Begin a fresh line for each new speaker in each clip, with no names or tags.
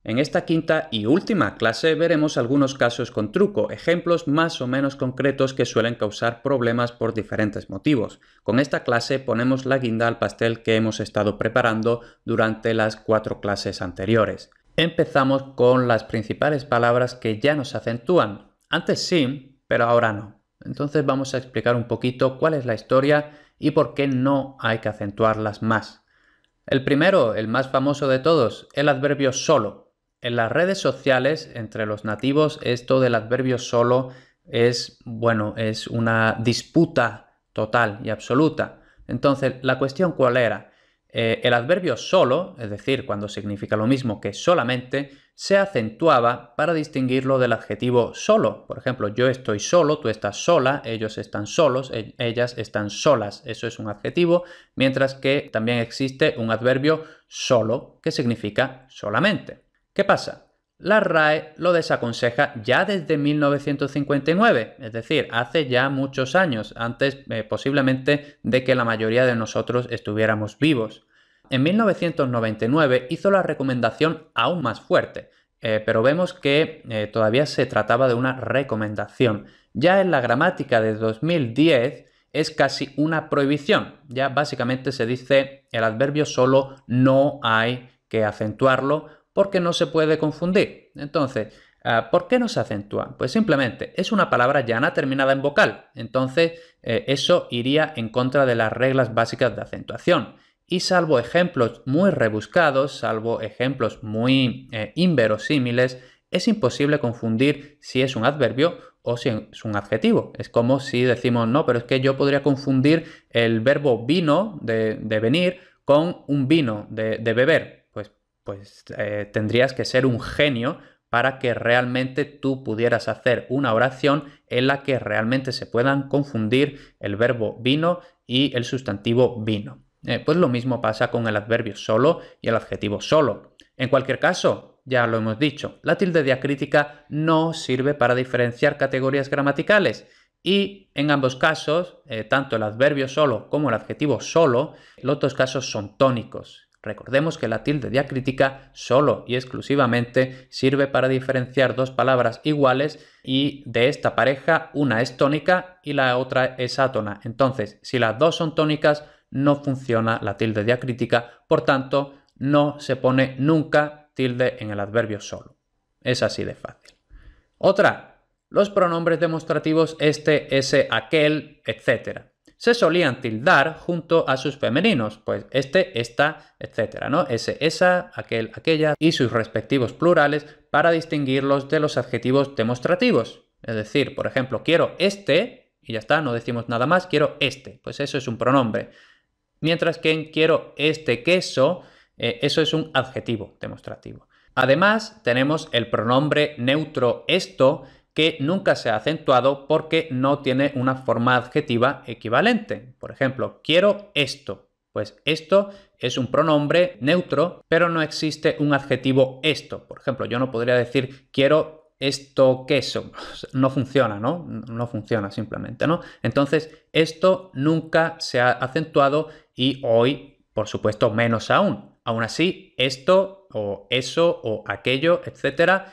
En esta quinta y última clase veremos algunos casos con truco, ejemplos más o menos concretos que suelen causar problemas por diferentes motivos. Con esta clase ponemos la guinda al pastel que hemos estado preparando durante las 4 clases anteriores. Empezamos con las principales palabras que ya nos acentúan. Antes sí, pero ahora no. Entonces vamos a explicar un poquito cuál es la historia y por qué no hay que acentuarlas más. El primero, el más famoso de todos, el adverbio solo. En las redes sociales, entre los nativos, esto del adverbio solo es una disputa total y absoluta. Entonces, la cuestión ¿cuál era? El adverbio solo, es decir, cuando significa lo mismo que solamente, se acentuaba para distinguirlo del adjetivo solo. Por ejemplo, yo estoy solo, tú estás sola, ellos están solos, ellas están solas. Eso es un adjetivo, mientras que también existe un adverbio solo, que significa solamente. ¿Qué pasa? La RAE lo desaconseja ya desde 1959, es decir, hace ya muchos años, antes posiblemente de que la mayoría de nosotros estuviéramos vivos. En 1999 hizo la recomendación aún más fuerte, pero vemos que todavía se trataba de una recomendación. Ya en la gramática de 2010 es casi una prohibición. Ya básicamente se dice el adverbio solo no hay que acentuarlo porque no se puede confundir. Entonces, ¿por qué no se acentúa? Pues simplemente es una palabra llana terminada en vocal. Entonces, eso iría en contra de las reglas básicas de acentuación. Y salvo ejemplos muy rebuscados, salvo ejemplos muy inverosímiles, es imposible confundir si es un adverbio o si es un adjetivo. Es como si decimos, no, pero es que yo podría confundir el verbo vino, de venir, con un vino, de beber. Pues tendrías que ser un genio para que realmente tú pudieras hacer una oración en la que realmente se puedan confundir el verbo vino y el sustantivo vino. Pues lo mismo pasa con el adverbio solo y el adjetivo solo. En cualquier caso, ya lo hemos dicho, la tilde diacrítica no sirve para diferenciar categorías gramaticales. Y en ambos casos, tanto el adverbio solo como el adjetivo solo, los dos casos son tónicos. Recordemos que la tilde diacrítica solo y exclusivamente sirve para diferenciar dos palabras iguales y de esta pareja una es tónica y la otra es átona. Entonces, si las dos son tónicas, no funciona la tilde diacrítica, por tanto, no se pone nunca tilde en el adverbio solo. Es así de fácil. Otra, los pronombres demostrativos este, ese, aquel, etc. Se solían tildar junto a sus femeninos, pues este, esta, etc., ¿no? Ese, esa, aquel, aquella y sus respectivos plurales para distinguirlos de los adjetivos demostrativos. Es decir, por ejemplo, quiero este, y ya está, no decimos nada más, quiero este, pues eso es un pronombre. Mientras que en quiero este queso, eso es un adjetivo demostrativo. Además, tenemos el pronombre neutro esto, que nunca se ha acentuado porque no tiene una forma adjetiva equivalente. Por ejemplo, quiero esto. Pues esto es un pronombre neutro, pero no existe un adjetivo esto. Por ejemplo, yo no podría decir quiero esto queso. No funciona, ¿no? No funciona simplemente, ¿no? Entonces, esto nunca se ha acentuado y hoy, por supuesto, menos aún. Aún así, esto o eso o aquello, etcétera,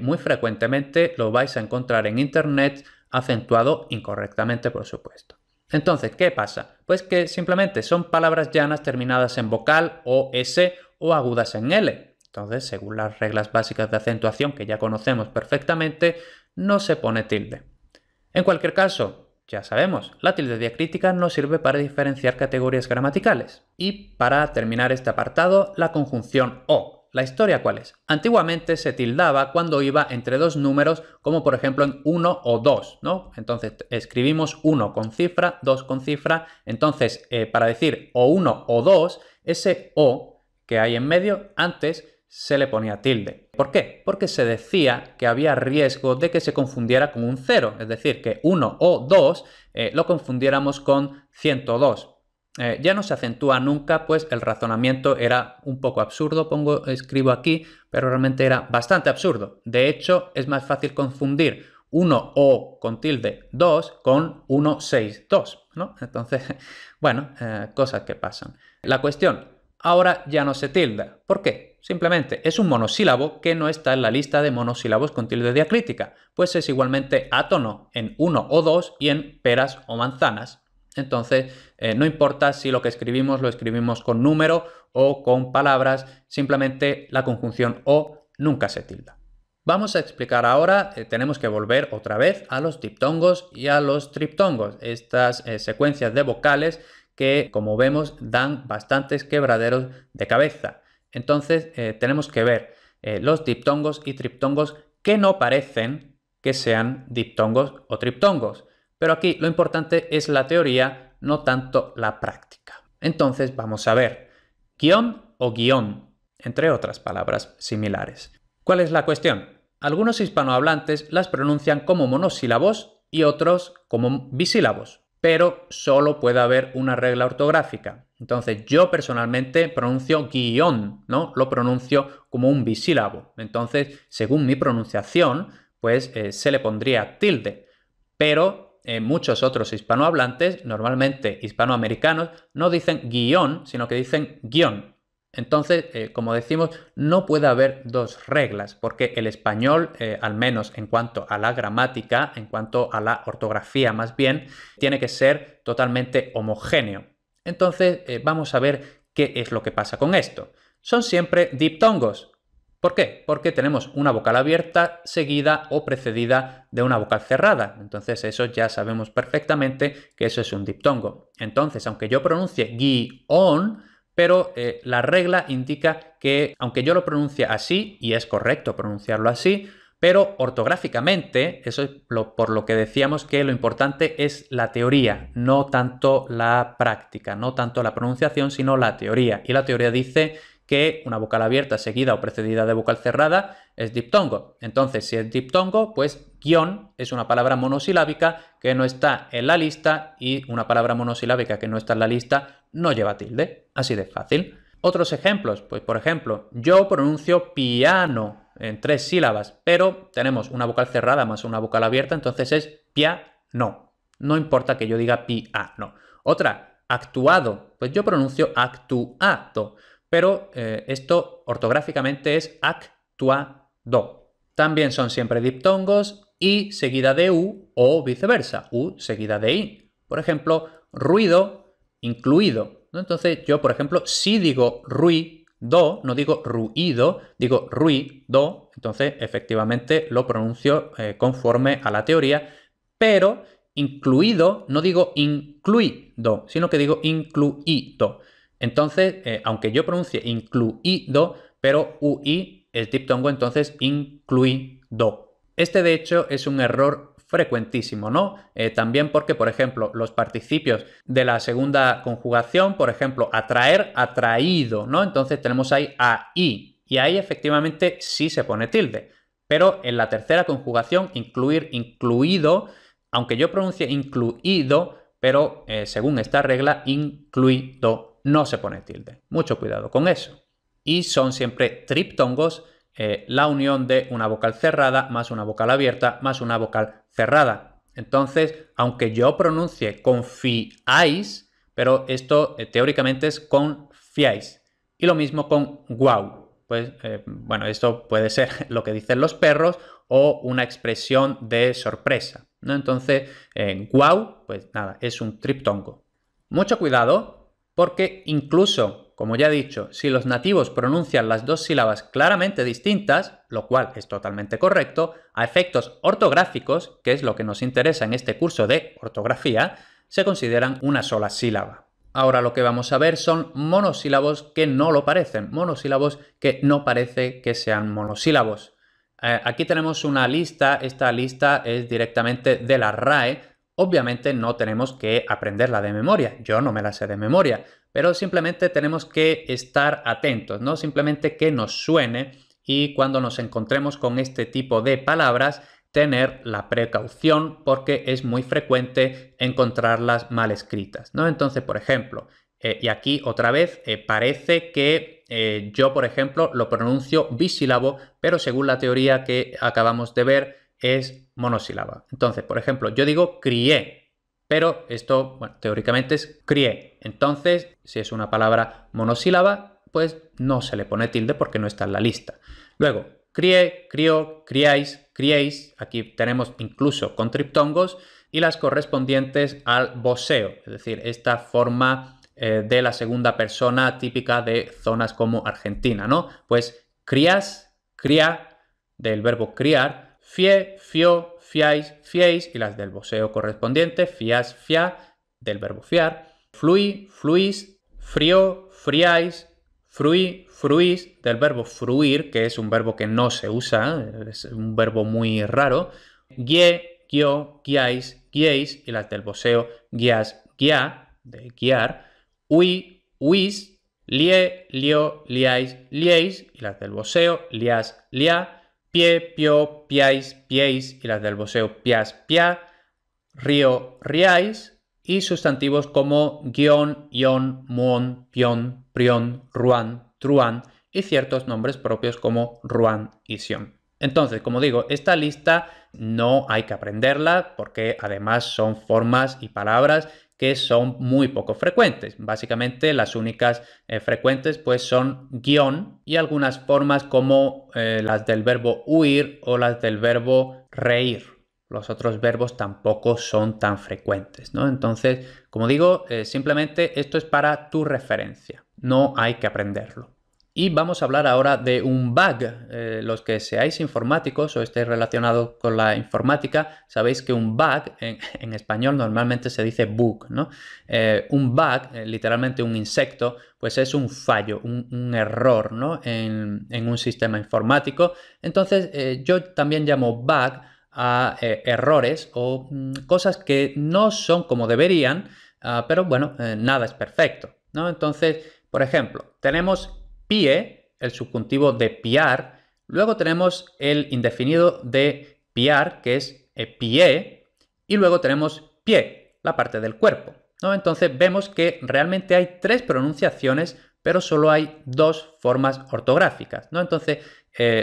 muy frecuentemente lo vais a encontrar en internet acentuado incorrectamente, por supuesto. Entonces, ¿qué pasa? Pues que simplemente son palabras llanas terminadas en vocal o S o agudas en L. Entonces, según las reglas básicas de acentuación que ya conocemos perfectamente, no se pone tilde. En cualquier caso, ya sabemos, la tilde diacrítica no sirve para diferenciar categorías gramaticales. Y para terminar este apartado, la conjunción o. ¿La historia cuál es? Antiguamente se tildaba cuando iba entre dos números, como por ejemplo en 1 o 2, ¿no? Entonces escribimos 1 con cifra, 2 con cifra. Entonces, para decir o 1 o 2, ese o que hay en medio, antes se le ponía tilde. ¿Por qué? Porque se decía que había riesgo de que se confundiera con un 0, es decir, que 1 o 2 lo confundiéramos con 102. Ya no se acentúa nunca, pues el razonamiento era un poco absurdo, escribo aquí, pero realmente era bastante absurdo. De hecho, es más fácil confundir 1 o con tilde 2 con 1, 6, 2, ¿no? Entonces, bueno, cosas que pasan. La cuestión, ahora ya no se tilda. ¿Por qué? Simplemente es un monosílabo que no está en la lista de monosílabos con tilde diacrítica, pues es igualmente átono en uno o dos y en peras o manzanas. Entonces, no importa si lo que escribimos lo escribimos con número o con palabras, simplemente la conjunción o nunca se tilda. Vamos a explicar ahora, tenemos que volver otra vez a los diptongos y a los triptongos, estas secuencias de vocales que, como vemos, dan bastantes quebraderos de cabeza. Entonces, tenemos que ver los diptongos y triptongos que no parecen que sean diptongos o triptongos. Pero aquí lo importante es la teoría, no tanto la práctica. Entonces, vamos a ver guión o guión, entre otras palabras similares. ¿Cuál es la cuestión? Algunos hispanohablantes las pronuncian como monosílabos y otros como bisílabos, pero solo puede haber una regla ortográfica. Entonces yo personalmente pronuncio guión, ¿no? Lo pronuncio como un bisílabo. Entonces, según mi pronunciación, pues se le pondría tilde. Pero muchos otros hispanohablantes, normalmente hispanoamericanos, no dicen guión, sino que dicen guión. Entonces, como decimos, no puede haber dos reglas, porque el español, al menos en cuanto a la gramática, en cuanto a la ortografía más bien, tiene que ser totalmente homogéneo. Entonces, vamos a ver qué es lo que pasa con esto. Son siempre diptongos. ¿Por qué? Porque tenemos una vocal abierta seguida o precedida de una vocal cerrada. Entonces, eso ya sabemos perfectamente que eso es un diptongo. Entonces, aunque yo pronuncie guión, pero la regla indica que, aunque yo lo pronuncie así, y es correcto pronunciarlo así, pero ortográficamente, eso es por lo que decíamos que lo importante es la teoría, no tanto la práctica, no tanto la pronunciación, sino la teoría. Y la teoría dice que una vocal abierta seguida o precedida de vocal cerrada es diptongo. Entonces, si es diptongo, pues guión es una palabra monosilábica que no está en la lista y una palabra monosilábica que no está en la lista no lleva tilde. Así de fácil. Otros ejemplos, pues por ejemplo, yo pronuncio piano en 3 sílabas, pero tenemos una vocal cerrada más una vocal abierta, entonces es piano. No importa que yo diga piano. Otra, actuado, pues yo pronuncio actuado, pero esto ortográficamente es actuado. También son siempre diptongos y seguida de u o viceversa, u seguida de i. Por ejemplo, ruido, incluido, ¿no? Entonces yo, por ejemplo, si digo ruido, no digo ruido, digo ruido, entonces efectivamente lo pronuncio conforme a la teoría, pero incluido no digo incluido, sino que digo incluido. Entonces, aunque yo pronuncie incluido, pero UI es diptongo, entonces incluido. Este, de hecho, es un error frecuentísimo, ¿no? También porque, por ejemplo, los participios de la segunda conjugación, por ejemplo, atraer, atraído, ¿no? Entonces tenemos ahí AI, y ahí efectivamente sí se pone tilde. Pero en la tercera conjugación, incluir, incluido, aunque yo pronuncie incluido, pero según esta regla, incluido no se pone tilde. Mucho cuidado con eso. Y son siempre triptongos, la unión de una vocal cerrada más una vocal abierta más una vocal cerrada. Entonces, aunque yo pronuncie confiáis, pero esto teóricamente es confiáis. Y lo mismo con guau. Pues, bueno, esto puede ser lo que dicen los perros o una expresión de sorpresa, ¿no? Entonces, guau, pues nada, es un triptongo. Mucho cuidado, porque incluso, como ya he dicho, si los nativos pronuncian las dos sílabas claramente distintas, lo cual es totalmente correcto, a efectos ortográficos, que es lo que nos interesa en este curso de ortografía, se consideran una sola sílaba. Ahora lo que vamos a ver son monosílabos que no lo parecen, monosílabos que no parece que sean monosílabos. Aquí tenemos una lista, esta lista es directamente de la RAE. Obviamente no tenemos que aprenderla de memoria, yo no me la sé de memoria, pero simplemente tenemos que estar atentos, ¿no? Simplemente que nos suene y cuando nos encontremos con este tipo de palabras, tener la precaución porque es muy frecuente encontrarlas mal escritas, ¿no? Entonces, por ejemplo, y aquí otra vez parece que yo, por ejemplo, lo pronuncio bisílabo, pero según la teoría que acabamos de ver, es monosílaba. Entonces, por ejemplo, yo digo crié, pero esto, bueno, teóricamente es crié. Entonces, si es una palabra monosílaba, pues no se le pone tilde porque no está en la lista. Luego, crié, crió, criáis, criéis. Aquí tenemos incluso con triptongos y las correspondientes al voseo, es decir, esta forma de la segunda persona típica de zonas como Argentina, ¿no? Pues criás, criá, del verbo criar, fie, fió, fiáis, fiéis, y las del voseo correspondiente, fiás, fiá, del verbo fiar, fluí, fluís, frió, friáis, fruí, fruís, del verbo fruir, que es un verbo que no se usa, es un verbo muy raro, guié, guió, guiáis, guiéis, y las del voseo guiás, guiá, de guiar, huí, huís, lié, lió, liáis, liéis, y las del voseo liás, liá, pie, pió, piáis, piéis, y las del voseo piás, piá, río, riáis, y sustantivos como guión, ión, muón, pión, prión, ruán, truán, y ciertos nombres propios como ruán y sión. Entonces, como digo, esta lista no hay que aprenderla porque además son formas y palabras que son muy poco frecuentes. Básicamente las únicas frecuentes pues son guión y algunas formas como las del verbo huir o las del verbo reír. Los otros verbos tampoco son tan frecuentes, ¿no? Entonces, como digo, simplemente esto es para tu referencia. No hay que aprenderlo. Y vamos a hablar ahora de un bug. Los que seáis informáticos o estéis relacionados con la informática, sabéis que un bug, en español normalmente se dice bug, ¿no? Un bug, literalmente un insecto, pues es un fallo, un error, ¿no? En un sistema informático. Entonces, yo también llamo bug a errores o cosas que no son como deberían, pero bueno, nada es perfecto, ¿no? Entonces, por ejemplo, tenemos pie, el subjuntivo de piar, luego tenemos el indefinido de piar, que es pie, y luego tenemos pie, la parte del cuerpo, ¿no? Entonces vemos que realmente hay tres pronunciaciones, pero solo hay dos formas ortográficas, ¿no? Entonces,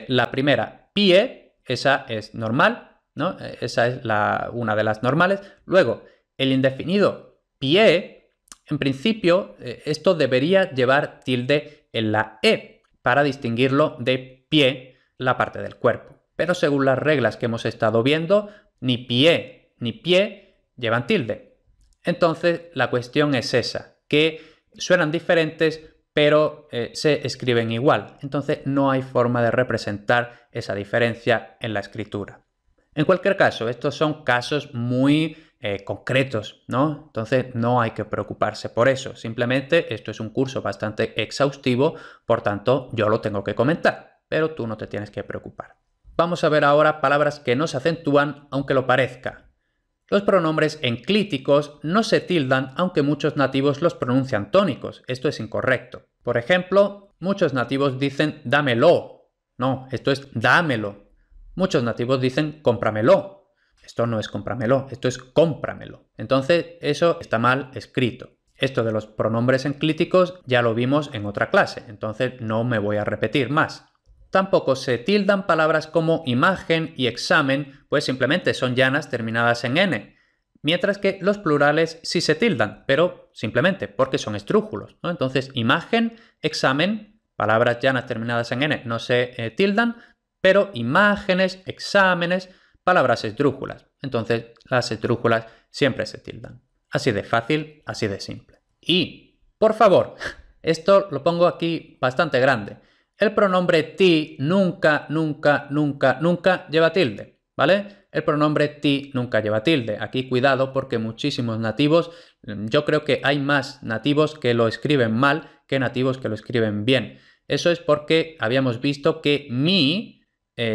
la primera, pie, esa es normal, ¿no? Esa es una de las normales. Luego, el indefinido pie, en principio, esto debería llevar tilde en la E para distinguirlo de pie, la parte del cuerpo. Pero según las reglas que hemos estado viendo, ni pie ni pie llevan tilde. Entonces, la cuestión es esa, que suenan diferentes, pero se escriben igual. Entonces, no hay forma de representar esa diferencia en la escritura. En cualquier caso, estos son casos muy concretos, ¿no? Entonces no hay que preocuparse por eso. Simplemente esto es un curso bastante exhaustivo, por tanto yo lo tengo que comentar, pero tú no te tienes que preocupar. Vamos a ver ahora palabras que no se acentúan aunque lo parezca. Los pronombres enclíticos no se tildan aunque muchos nativos los pronuncian tónicos. Esto es incorrecto. Por ejemplo, muchos nativos dicen dámelo. No, esto es dámelo. Muchos nativos dicen cómpramelo. Esto no es cómpramelo, esto es cómpramelo. Entonces, eso está mal escrito. Esto de los pronombres enclíticos ya lo vimos en otra clase, entonces no me voy a repetir más. Tampoco se tildan palabras como imagen y examen, pues simplemente son llanas terminadas en n. Mientras que los plurales sí se tildan, pero simplemente porque son esdrújulos, ¿no? Entonces, imagen, examen, palabras llanas terminadas en n no se tildan, pero imágenes, exámenes, palabras esdrújulas. Entonces, las esdrújulas siempre se tildan. Así de fácil, así de simple. Y, por favor, esto lo pongo aquí bastante grande. El pronombre ti nunca, nunca, nunca, nunca lleva tilde, ¿vale? El pronombre ti nunca lleva tilde. Aquí cuidado porque muchísimos nativos, yo creo que hay más nativos que lo escriben mal que nativos que lo escriben bien. Eso es porque habíamos visto que mi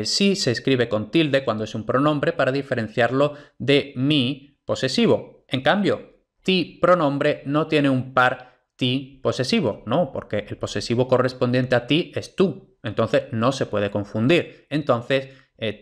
sí se escribe con tilde cuando es un pronombre para diferenciarlo de mi posesivo. En cambio, ti pronombre no tiene un par ti posesivo, no, porque el posesivo correspondiente a ti es tú, entonces no se puede confundir. Entonces,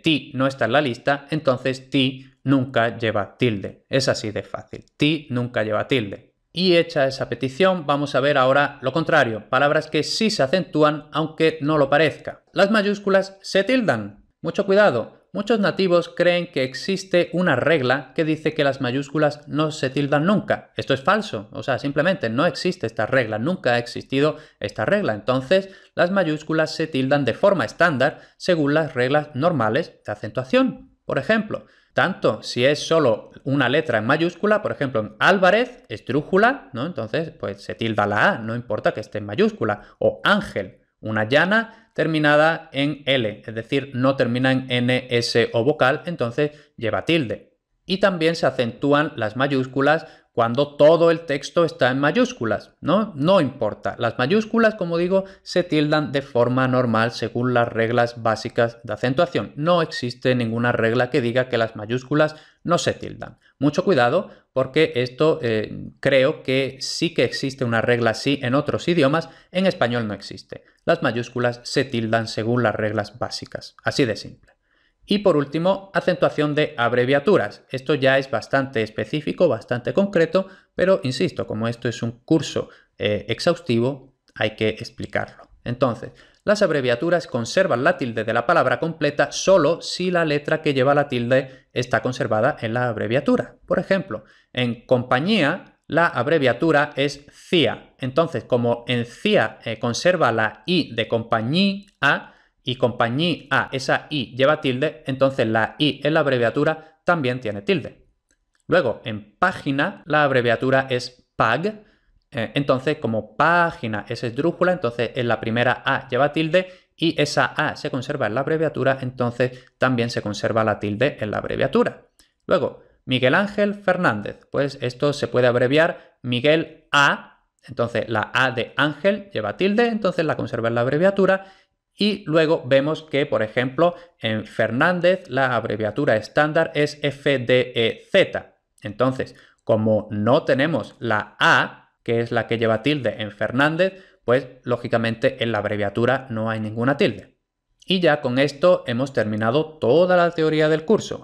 ti no está en la lista, entonces ti nunca lleva tilde. Es así de fácil. Ti nunca lleva tilde. Y hecha esa petición, vamos a ver ahora lo contrario, palabras que sí se acentúan aunque no lo parezca. Las mayúsculas se tildan. Mucho cuidado, muchos nativos creen que existe una regla que dice que las mayúsculas no se tildan nunca. Esto es falso, o sea, simplemente no existe esta regla, nunca ha existido esta regla. Entonces, las mayúsculas se tildan de forma estándar según las reglas normales de acentuación. Por ejemplo, tanto si es solo una letra en mayúscula, por ejemplo, en Álvarez, esdrújula, ¿no? Entonces, pues se tilda la A, no importa que esté en mayúscula. O Ángel, una llana terminada en L, es decir, no termina en N, S o vocal, entonces lleva tilde. Y también se acentúan las mayúsculas cuando todo el texto está en mayúsculas, ¿no? No importa. Las mayúsculas, como digo, se tildan de forma normal según las reglas básicas de acentuación. No existe ninguna regla que diga que las mayúsculas no se tildan. Mucho cuidado porque esto creo que sí que existe una regla así en otros idiomas, en español no existe. Las mayúsculas se tildan según las reglas básicas, así de simple. Y por último, acentuación de abreviaturas. Esto ya es bastante específico, bastante concreto, pero insisto, como esto es un curso exhaustivo, hay que explicarlo. Entonces, las abreviaturas conservan la tilde de la palabra completa solo si la letra que lleva la tilde está conservada en la abreviatura. Por ejemplo, en compañía, la abreviatura es CIA. Entonces, como en CIA conserva la I de compañía, y compañía, esa I lleva tilde, entonces la I en la abreviatura también tiene tilde. Luego, en página, la abreviatura es PAG, entonces como página es esdrújula, entonces en la primera A lleva tilde y esa A se conserva en la abreviatura, entonces también se conserva la tilde en la abreviatura. Luego, Miguel Ángel Fernández, pues esto se puede abreviar Miguel A, entonces la A de Ángel lleva tilde, entonces la conserva en la abreviatura. Y luego vemos que, por ejemplo, en Fernández la abreviatura estándar es FDEZ. Entonces, como no tenemos la A, que es la que lleva tilde en Fernández, pues lógicamente en la abreviatura no hay ninguna tilde. Y ya con esto hemos terminado toda la teoría del curso.